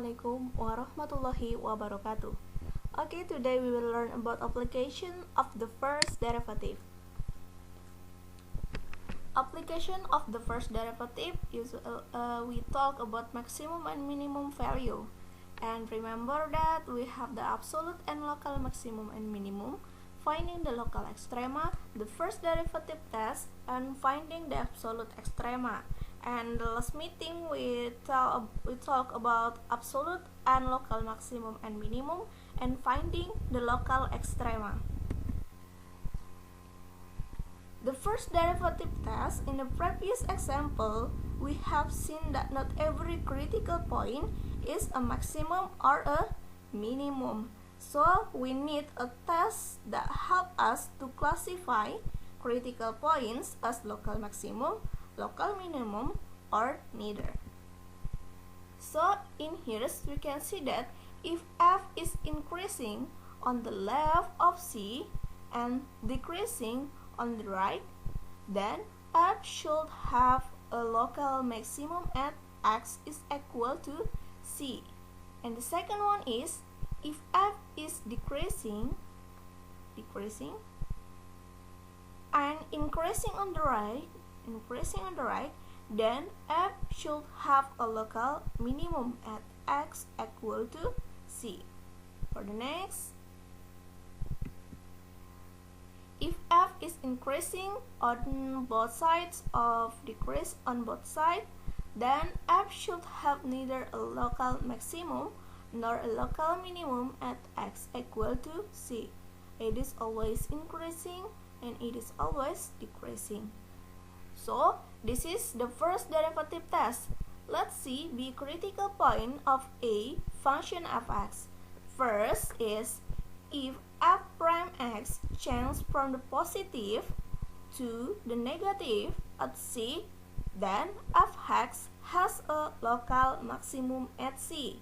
Assalamualaikum warahmatullahi wabarakatuh. Okay, today we will learn about application of the first derivative. Application of the first derivative is we talk about maximum and minimum value. And remember that we have the absolute and local maximum and minimum, finding the local extrema, the first derivative test, and finding the absolute extrema. And the last meeting we talk about absolute and local maximum and minimum and finding the local extrema. The first derivative test, in the previous example, we have seen that not every critical point is a maximum or a minimum. So we need a test that help us to classify critical points as local maximum, local minimum, or neither. So in here we can see that if f is increasing on the left of C and decreasing on the right, then f should have a local maximum at x is equal to C. And the second one is if f is decreasing and increasing on the right, then f should have a local minimum at x equal to C. For the next, if f is increasing on both sides of decrease on both sides, then f should have neither a local maximum nor a local minimum at x equal to C. It is always increasing and it is always decreasing. So this is the first derivative test. Let's see the critical point of a function f(x). First is if f prime x changes from the positive to the negative at C, then f(x) has a local maximum at C.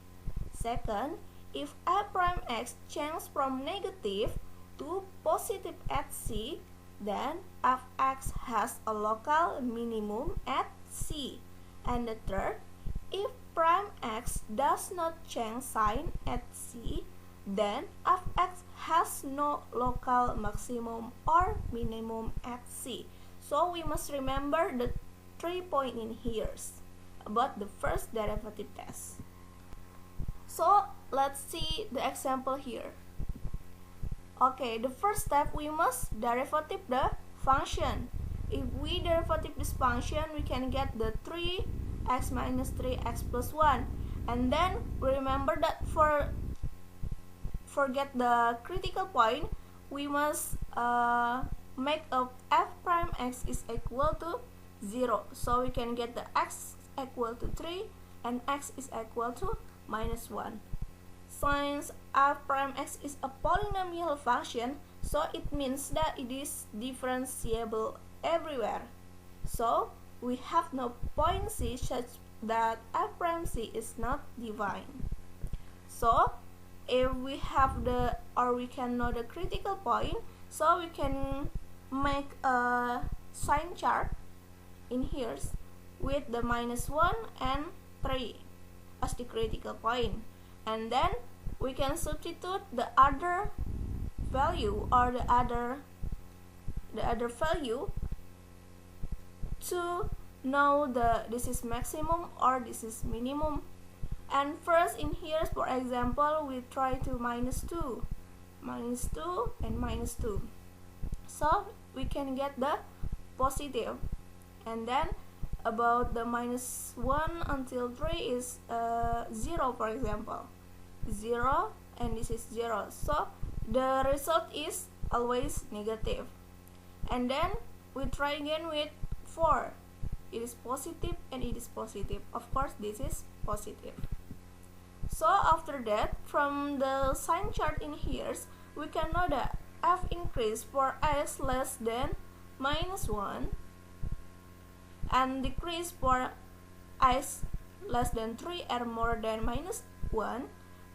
Second, if f prime x changes from negative to positive at C, then f(x) has a local minimum at C. And the third, if prime x does not change sign at C, then f(x) has no local maximum or minimum at C. So we must remember the 3 points in here about the first derivative test. So let's see the example here. Okay, the first step we must derivative the function. If we derivative this function, we can get the 3x minus 3x plus 1. And then we remember that forget the critical point, we must make a f prime x is equal to 0. So we can get the x equal to 3 and x is equal to minus 1. Since f prime x is a polynomial function, so it means that it is differentiable everywhere. So we have no point C such that f prime C is not divine. So if we have we can know the critical point, so we can make a sign chart in here with the minus 1 and 3 as the critical point. And then we can substitute the other value or the other value to know this is maximum or this is minimum. And first in here, for example, we try to minus 2 and minus 2. So we can get the positive. And then about the minus 1 until 3 is 0, for example. 0 and this is 0. So the result is always negative. And then we try again with 4. It is positive and it is positive. Of course, this is positive. So after that, from the sign chart in here, we can know that f increase for x less than minus 1 and decrease for x less than 3 or more than minus 1,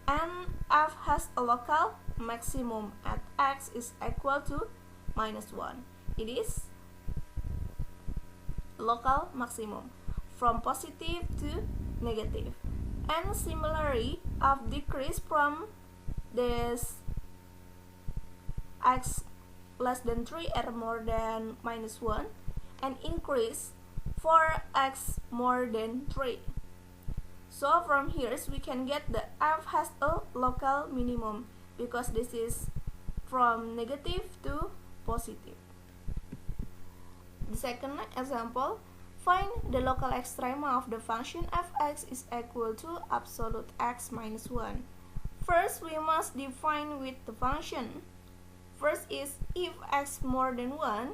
and f has a local maximum at x is equal to minus 1. It is local maximum from positive to negative. And similarly, f decrease from this x less than 3 or more than minus 1 and increase for x more than 3. So from here we can get the f has a local minimum because this is from negative to positive. The second example, find the local extrema of the function fx is equal to absolute x minus 1. First, we must define with the function. First is if x more than 1,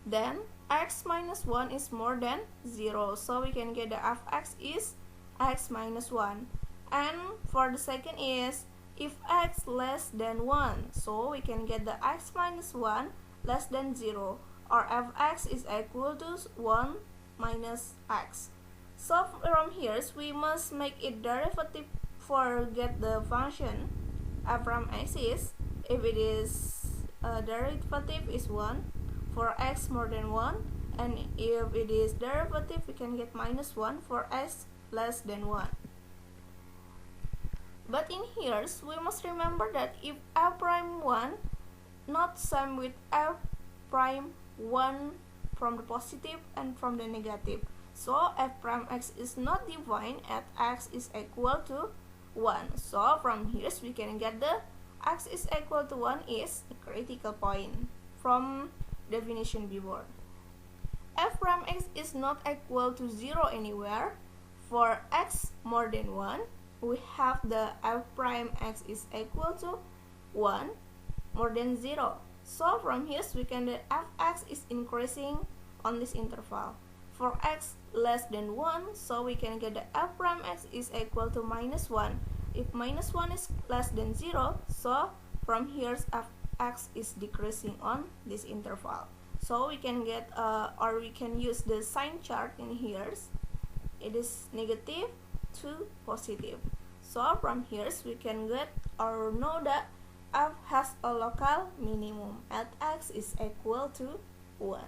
then x minus 1 is more than 0. So we can get the fx is x minus 1. And for the second is if x less than 1. So we can get the x minus 1 less than 0, or fx is equal to 1 minus x. So from here we must make it derivative for get the function f from x is, if it is derivative is 1 for x more than 1, and if it is derivative we can get minus 1 for x less than 1. But in here we must remember that if f prime 1 not same with f prime 1 from the positive and from the negative, so f prime x is not defined at x is equal to 1. So from here we can get the x is equal to 1 is the critical point from definition before. F prime x is not equal to 0 anywhere. For x more than 1, we have the f prime x is equal to 1 more than 0. So from here we can get fx is increasing on this interval. For x less than 1, so we can get the f prime x is equal to minus 1. If minus 1 is less than 0, so from here fx is decreasing on this interval. So we can get or we can use the sign chart in here. It is negative to positive. So from here we can get or know that f has a local minimum at x is equal to 1.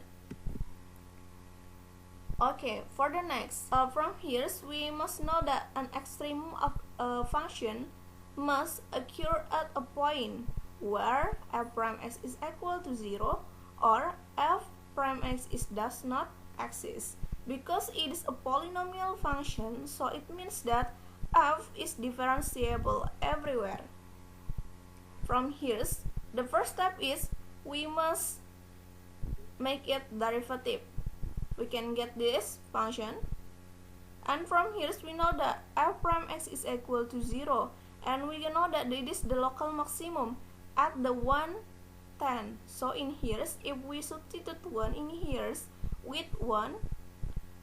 Okay, for the next, from here we must know that an extremum of a function must occur at a point where f prime x is equal to 0 or f prime x is does not exist. Because it is a polynomial function, so it means that f is differentiable everywhere. From here, the first step is we must make it derivative. We can get this function, and from here we know that f prime x is equal to 0, and we know that it is the local maximum at the 1, 10. So in here, if we substitute 1 in here with 1,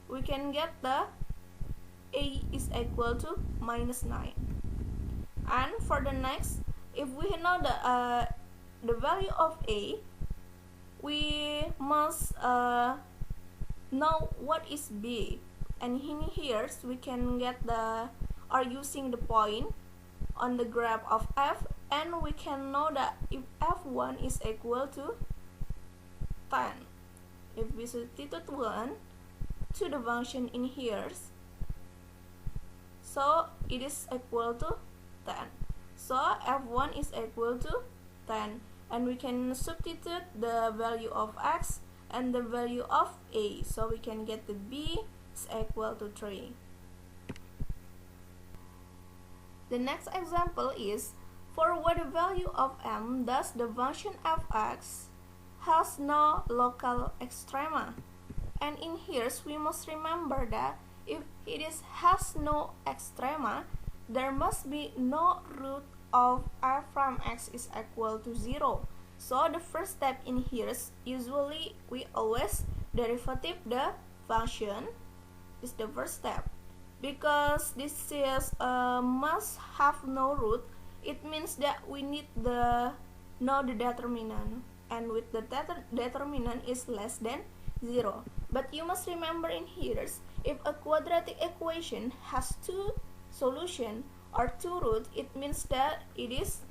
we can get the a is equal to minus 9. And for the next, if we know the value of a, we must know what is b, and in here we can get the or using the point on the graph of f, and we can know that if f1 is equal to 10, if we substitute 1 to the function in here, so it is equal to 10. So f1 is equal to 10, and we can substitute the value of x and the value of a, so we can get the b is equal to 3. The next example is, for what the value of m thus the function fx has no local extrema. And in here we must remember that if it has no extrema, there must be no root of f from x is equal to 0. So the first step in here is usually we always derivative the function is the first step. Because this is must have no root, it means that we need the know the determinant, and with the determinant is less than 0. But you must remember in here, if a quadratic equation has two solutions or two roots, it means that it is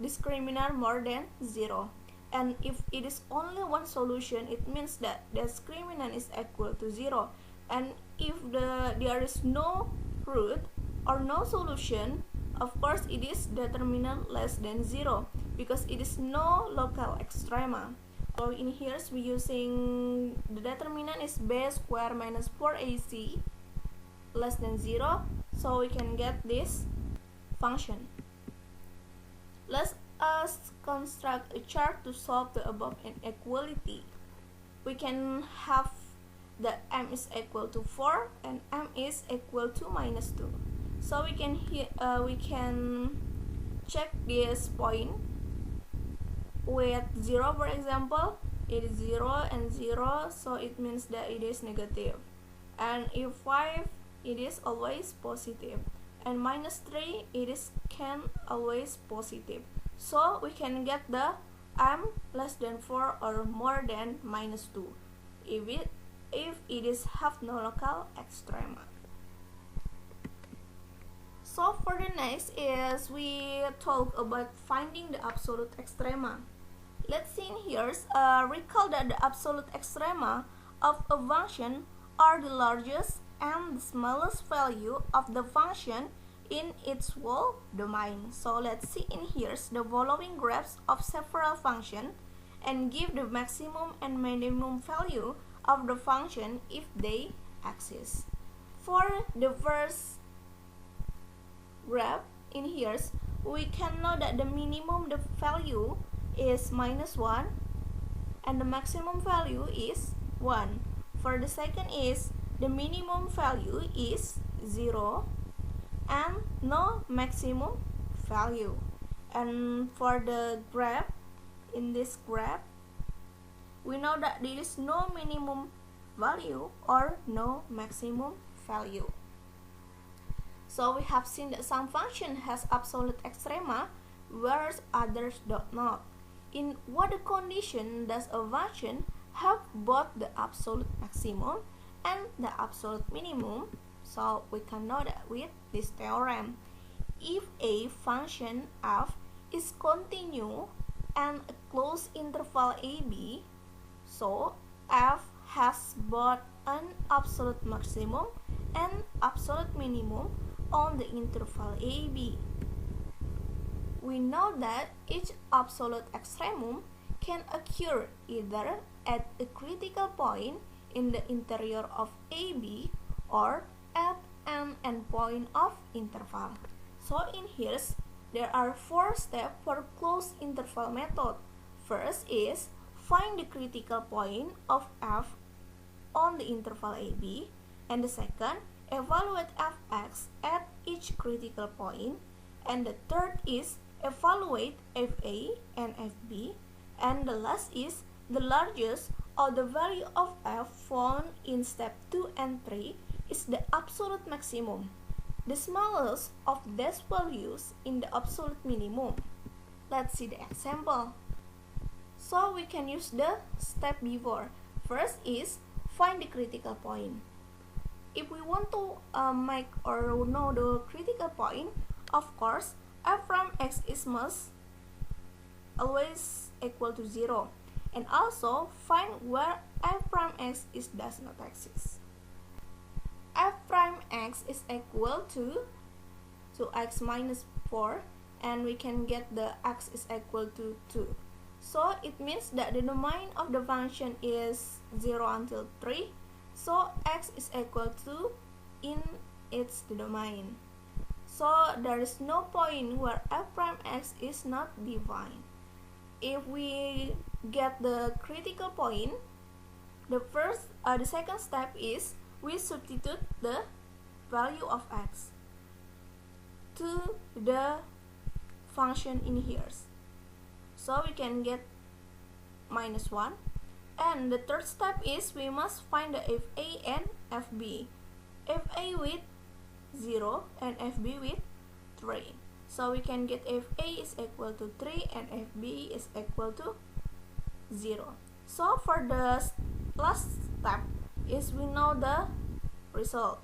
discriminant more than 0. And if it is only one solution, it means that the discriminant is equal to 0. And if there is no root or no solution, of course it is determinant less than 0 because it is no local extrema. So in here we using the determinant is b square minus 4ac less than 0, so we can get this function. Let us construct a chart to solve the above inequality. We can have the m is equal to 4 and m is equal to minus 2. So we can check this point with 0, for example. It is 0 and 0, so it means that it is negative. And if 5, it is always positive. And minus 3, it can always positive. So we can get the m less than 4 or more than minus 2 if it is have no local extrema. So for the next is we talk about finding the absolute extrema. Let's see in here, recall that the absolute extrema of a function are the largest and the smallest value of the function in its whole domain. So let's see in here the following graphs of several functions and give the maximum and minimum value of the function if they exist. For the first graph in here, we can know that the minimum the value is minus 1 and the maximum value is 1. For the second is the minimum value is 0 and no maximum value. And for the graph, in this graph, we know that there is no minimum value or no maximum value. So we have seen that some function has absolute extrema, whereas others do not. In what condition does a function have both the absolute maximum and the absolute minimum? So we can know that with this theorem. If a function f is continuous and a closed interval ab, so f has both an absolute maximum and absolute minimum on the interval ab. We know that each absolute extremum can occur either at a critical point in the interior of AB or at an endpoint of interval. So in here, there are 4 steps for closed interval method. First is find the critical point of f on the interval AB, and the second, evaluate fx at each critical point, and the third is evaluate fa and fb, and the last is the largest or the value of f found in step 2 and 3 is the absolute maximum. The smallest of these values in the absolute minimum. Let's see the example. So we can use the step before. First is find the critical point. If we want to make or know the critical point, of course, f from x is must always equal to 0. And also find where f prime x is does not exist. F prime x is equal to x minus 4, and we can get the x is equal to 2. So it means that the domain of the function is 0 until 3. So x is equal to in its domain. So there is no point where f prime x is not defined. If we get the critical point, the second step is we substitute the value of x to the function in here. So we can get minus 1. And the third step is we must find the fa and fb. Fa with 0 and fb with 3. So we can get fa is equal to 3 and fb is equal to 0. So for the last step is we know the result.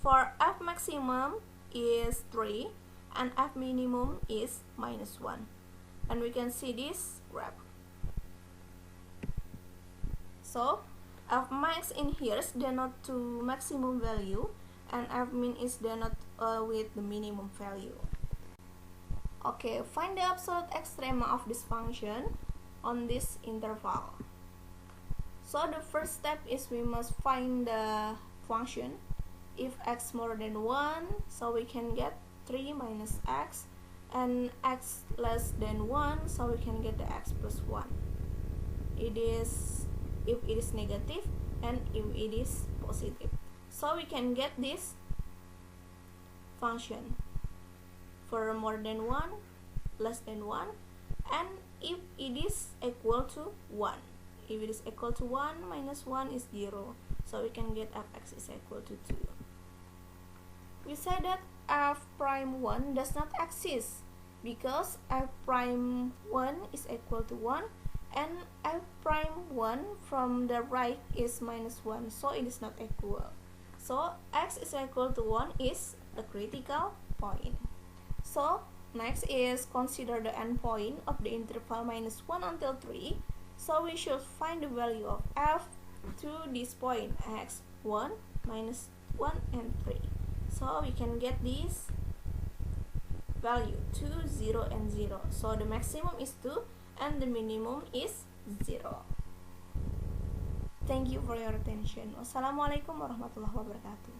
For f maximum is 3 and f minimum is minus 1. And we can see this graph. So f max in here is denote to maximum value, and f min is denote with the minimum value. Okay, find the absolute extrema of this function on this interval. So the first step is we must find the function. If x more than 1, so we can get 3 minus x, and x less than 1, so we can get the x plus 1. It is if it is negative and if it is positive. So we can get this function for more than 1, less than 1, and if it is equal to 1. If it is equal to 1 minus 1 is 0, so we can get fx is equal to 2. We say that f prime 1 does not exist because f prime 1 is equal to 1 and f prime 1 from the right is minus 1, so it is not equal. So x is equal to 1 is the critical point. So next is consider the endpoint of the interval minus 1 until 3. So we should find the value of f to this point x, 1, minus 1, and 3. So we can get this value 2, 0, and 0. So the maximum is 2 and the minimum is 0. Thank you for your attention. Wassalamualaikum warahmatullahi wabarakatuh.